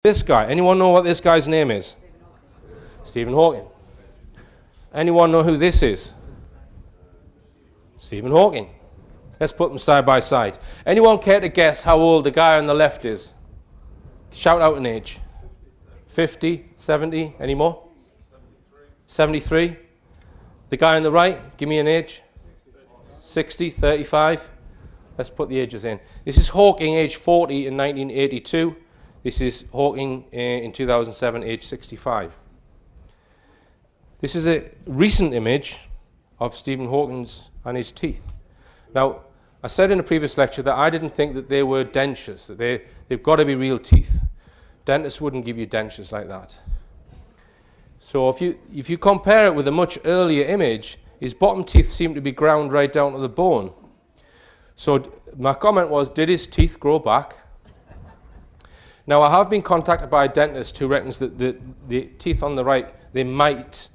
This guy, anyone know what this guy's name is? Stephen Hawking. Anyone know who this is? Stephen Hawking. Let's put them side by side. Anyone care to guess how old the guy on the left is? Shout out an age. 50, 70, any more? 73. The guy on the right, give me an age. 60, 35. Let's put the ages in. This is Hawking, age 40 in 1982. This is Hawking in 2007, age 65. This is a recent image of Stephen Hawking and his teeth. Now, I said in a previous lecture that I didn't think that they were dentures, that they've got to be real teeth. Dentists wouldn't give you dentures like that. So if you compare it with a much earlier image, his bottom teeth seem to be ground right down to the bone. So my comment was, did his teeth grow back? Now, I have been contacted by a dentist who reckons that the teeth on the right, they might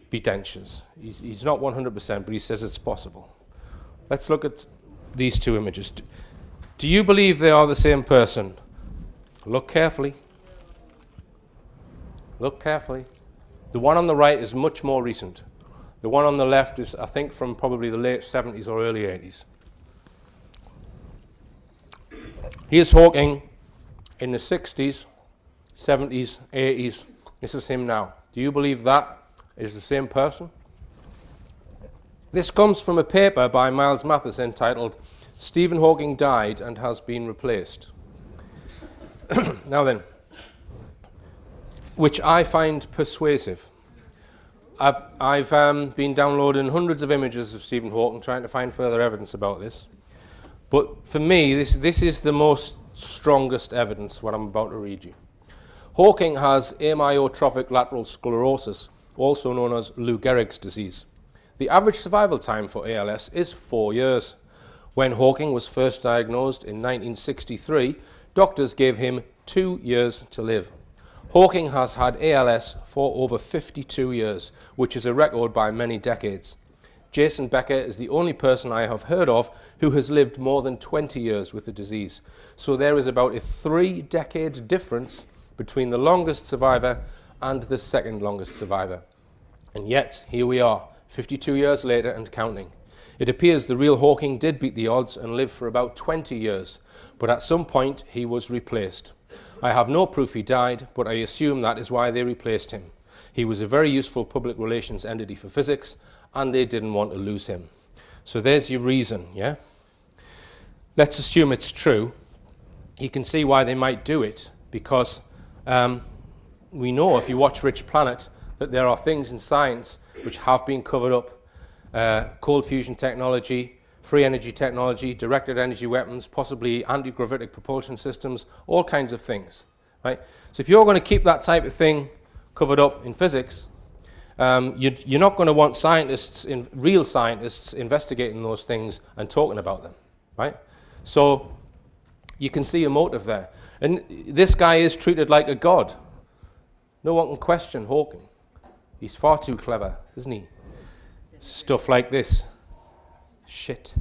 be dentures. He's not 100%, but he says it's possible. Let's look at these two images. Do you believe they are the same person? Look carefully. Look carefully. The one on the right is much more recent. The one on the left is, I think, from probably the late 70s or early 80s. Here's Hawking in the 60s, 70s, 80s. This is him now. Do you believe that is the same person? This comes from a paper by Miles Mathis entitled Stephen Hawking Died and Has Been Replaced. Now then, which I find persuasive. I've been downloading hundreds of images of Stephen Hawking trying to find further evidence about this. But for me, this is the most strongest evidence, what I'm about to read you. Hawking has amyotrophic lateral sclerosis, also known as Lou Gehrig's disease. The average survival time for ALS is 4 years. When Hawking was first diagnosed in 1963, doctors gave him 2 years to live. Hawking has had ALS for over 52 years, which is a record by many decades. Jason Becker is the only person I have heard of who has lived more than 20 years with the disease. So there is about a 3-decade difference between the longest survivor and the second longest survivor. And yet, here we are, 52 years later and counting. It appears the real Hawking did beat the odds and live for about 20 years, but at some point he was replaced. I have no proof he died, but I assume that is why they replaced him. He was a very useful public relations entity for physics, and they didn't want to lose him. So there's your reason, yeah? Let's assume it's true. You can see why they might do it, because we know, if you watch Rich Planet, that there are things in science which have been covered up. Cold fusion technology, free energy technology, directed energy weapons, possibly anti-gravitic propulsion systems, all kinds of things, right? So if you're going to keep that type of thing covered up in physics, you're not going to want real scientists investigating those things and talking about them, right? So you can see a motive there. And this guy is treated like a god. No one can question Hawking. He's far too clever, isn't he? Stuff like this. Shit.